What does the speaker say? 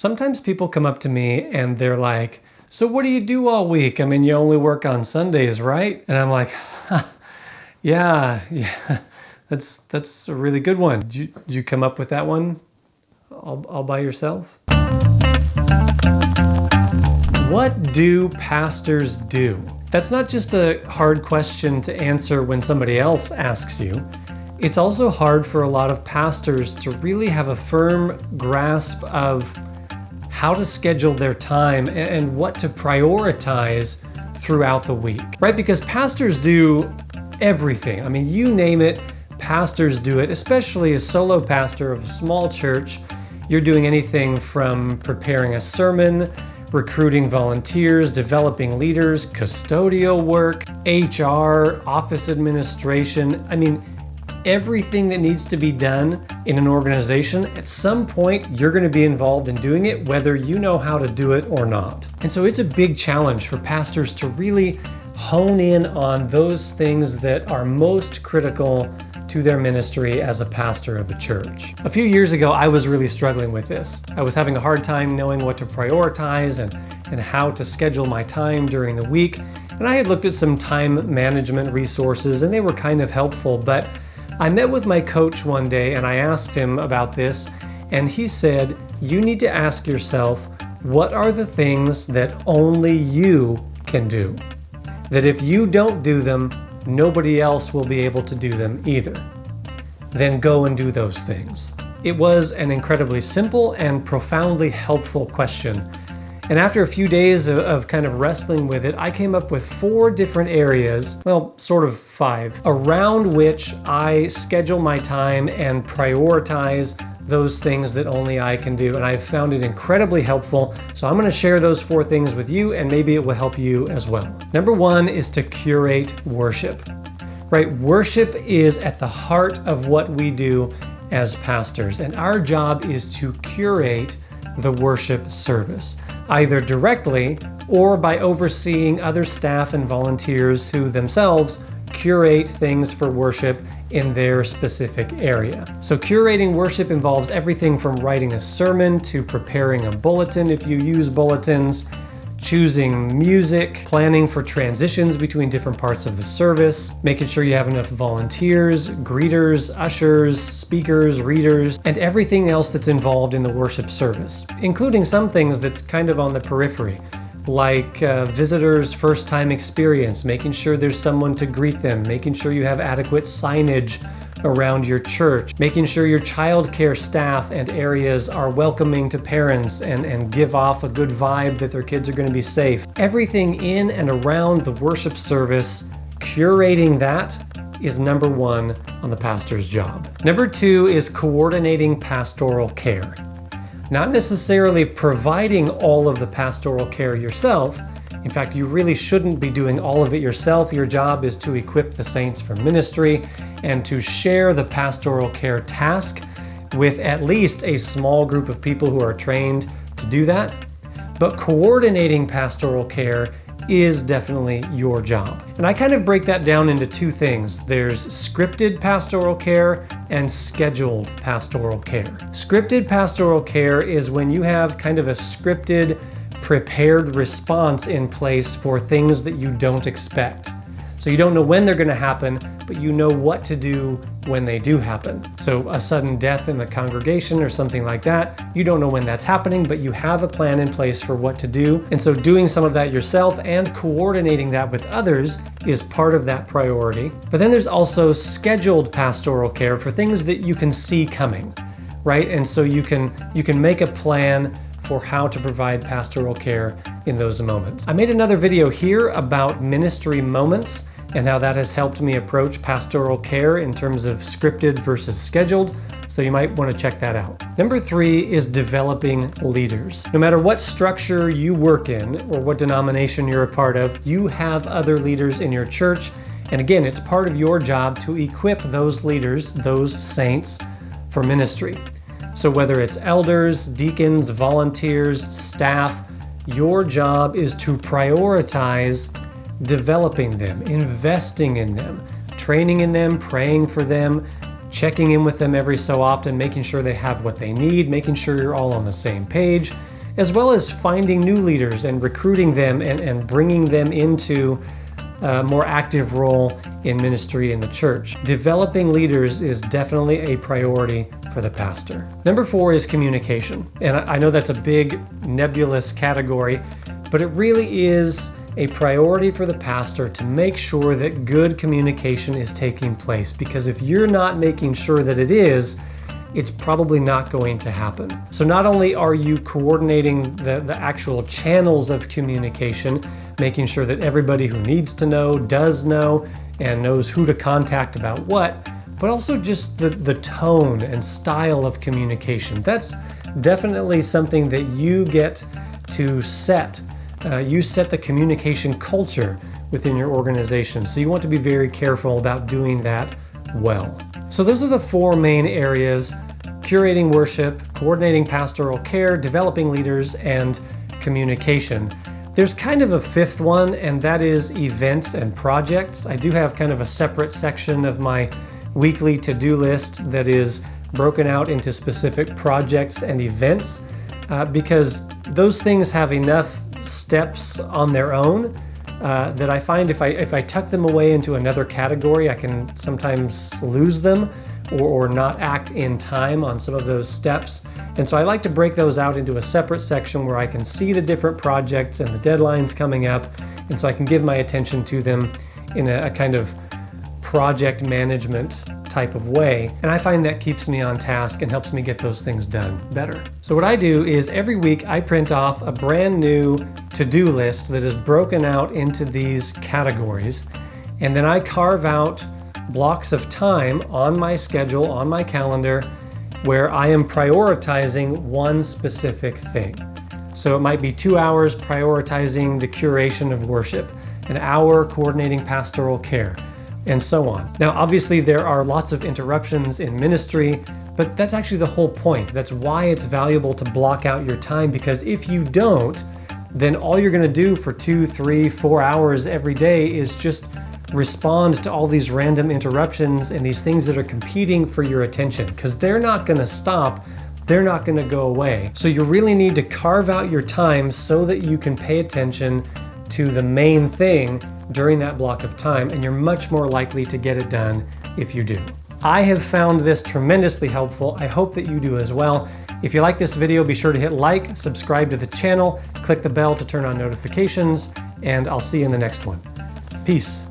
Sometimes people come up to me and they're like, so what do you do all week? I mean, you only work on Sundays, right? And I'm like, yeah, that's a really good one. Did you come up with that one all by yourself? What do pastors do? That's not just a hard question to answer when somebody else asks you. It's also hard for a lot of pastors to really have a firm grasp of how to schedule their time and what to prioritize throughout the week, right? Because pastors do everything. I mean, you name it, pastors do it, especially a solo pastor of a small church. You're doing anything from preparing a sermon, recruiting volunteers, developing leaders, custodial work, HR, office administration. I mean, everything that needs to be done in an organization, at some point, you're going to be involved in doing it, whether you know how to do it or not. And so it's a big challenge for pastors to really hone in on those things that are most critical to their ministry as a pastor of a church. A few years ago, I was really struggling with this. I was having a hard time knowing what to prioritize and how to schedule my time during the week. And I had looked at some time management resources and they were kind of helpful, but I met with my coach one day and I asked him about this, and he said, you need to ask yourself, what are the things that only you can do? That if you don't do them, nobody else will be able to do them either. Then go and do those things. It was an incredibly simple and profoundly helpful question. And after a few days of kind of wrestling with it, I came up with 4 different areas, well, sort of 5, around which I schedule my time and prioritize those things that only I can do. And I found it incredibly helpful. So I'm going to share those 4 things with you, and maybe it will help you as well. Number 1 is to curate worship, right? Worship is at the heart of what we do as pastors. And our job is to curate the worship service, either directly or by overseeing other staff and volunteers who themselves curate things for worship in their specific area. So curating worship involves everything from writing a sermon to preparing a bulletin if you use bulletins, choosing music, planning for transitions between different parts of the service, making sure you have enough volunteers, greeters, ushers, speakers, readers, and everything else that's involved in the worship service, including some things that's kind of on the periphery, like visitors' first-time experience, making sure there's someone to greet them, making sure you have adequate signage around your church, making sure your childcare staff and areas are welcoming to parents and give off a good vibe that their kids are going to be safe. Everything in and around the worship service, curating that is number 1 on the pastor's job. Number 2 is coordinating pastoral care. Not necessarily providing all of the pastoral care yourself. In fact, you really shouldn't be doing all of it yourself. Your job is to equip the saints for ministry and to share the pastoral care task with at least a small group of people who are trained to do that. But coordinating pastoral care is definitely your job. And I kind of break that down into 2 things. There's scripted pastoral care and scheduled pastoral care. Scripted pastoral care is when you have kind of a scripted, prepared response in place for things that you don't expect. So you don't know when they're going to happen, but you know what to do when they do happen. So a sudden death in the congregation or something like that, you don't know when that's happening, but you have a plan in place for what to do. And so doing some of that yourself and coordinating that with others is part of that priority. But then there's also scheduled pastoral care for things that you can see coming, right? And so you can make a plan for how to provide pastoral care in those moments. I made another video here about ministry moments and how that has helped me approach pastoral care in terms of scripted versus scheduled, so you might want to check that out. Number 3 is developing leaders. No matter what structure you work in or what denomination you're a part of, you have other leaders in your church, and again, it's part of your job to equip those leaders, those saints, for ministry. So whether it's elders, deacons, volunteers, staff, your job is to prioritize developing them, investing in them, training in them, praying for them, checking in with them every so often, making sure they have what they need, making sure you're all on the same page, as well as finding new leaders and recruiting them and bringing them into a more active role in ministry in the church. Developing leaders is definitely a priority for the pastor. Number 4 is communication. And I know that's a big nebulous category, but it really is a priority for the pastor to make sure that good communication is taking place, because if you're not making sure that it is, it's probably not going to happen. So not only are you coordinating the actual channels of communication, making sure that everybody who needs to know does know and knows who to contact about what, but also just the tone and style of communication. That's definitely something that you get to set. You set the communication culture within your organization, so you want to be very careful about doing that well. So those are the 4 main areas: curating worship, coordinating pastoral care, developing leaders, and communication. There's kind of a 5th one, and that is events and projects. I do have kind of a separate section of my weekly to-do list that is broken out into specific projects and events, because those things have enough steps on their own that I find if I tuck them away into another category, I can sometimes lose them or not act in time on some of those steps. And so I like to break those out into a separate section where I can see the different projects and the deadlines coming up, and so I can give my attention to them in a kind of project management type of way. And I find that keeps me on task and helps me get those things done better. So what I do is every week I print off a brand new to-do list that is broken out into these categories, and then I carve out blocks of time on my schedule, on my calendar, where I am prioritizing one specific thing. So it might be 2 hours prioritizing the curation of worship, an hour coordinating pastoral care, and so on. Now, obviously there are lots of interruptions in ministry, but that's actually the whole point. That's why it's valuable to block out your time, because if you don't, then all you're gonna do for 2, 3, 4 hours every day is just respond to all these random interruptions and these things that are competing for your attention, because they're not gonna stop, they're not gonna go away. So you really need to carve out your time so that you can pay attention to the main thing during that block of time, and you're much more likely to get it done if you do. I have found this tremendously helpful. I hope that you do as well. If you like this video, be sure to hit like, subscribe to the channel, click the bell to turn on notifications, and I'll see you in the next one. Peace.